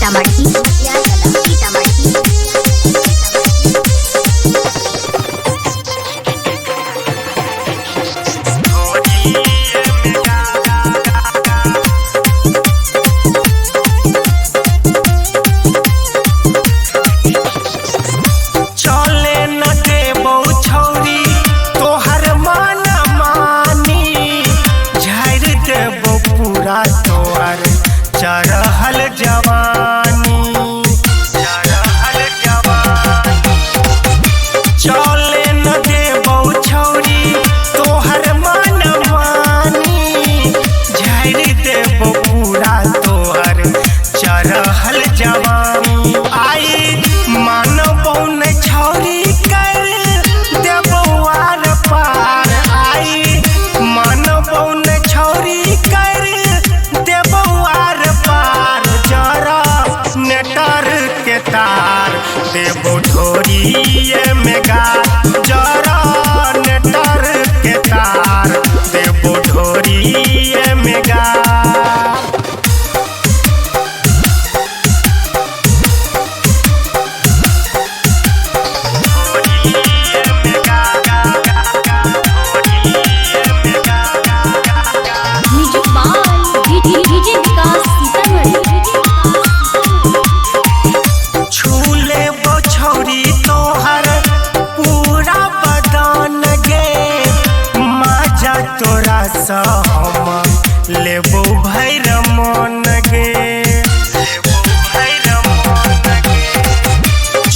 सीतामढ़ी चढ़ल जवानी चले न देबौ छौरी तोहर मन मानी झाड़ देबौ पूरा तोहर चढ़ल जवानी आई मानबौ न छौरी कर देबौ आर पार आई मानबौ न छौरी कर देबौ आर पार जरा नेटर के तार देबौ ढोरिए में गा जरा नेटर के तार देबौ ढोरिए में गा तोरा सा हम लेबो भैर मन गे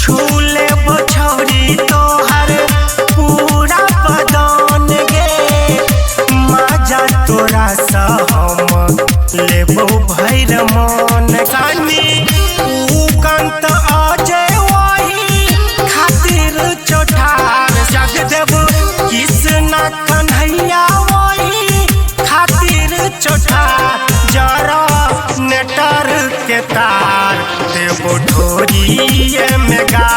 छू लेबो छौरी तोहर पूरा बदन गे माजा तोरा सा हम लेबो भैर मन कानी उकंत अजय वही खातिर चोठार जग देव कृष्ण कन्हैया चोटा जरा नेटर के तार देबो ढोरिए में गा।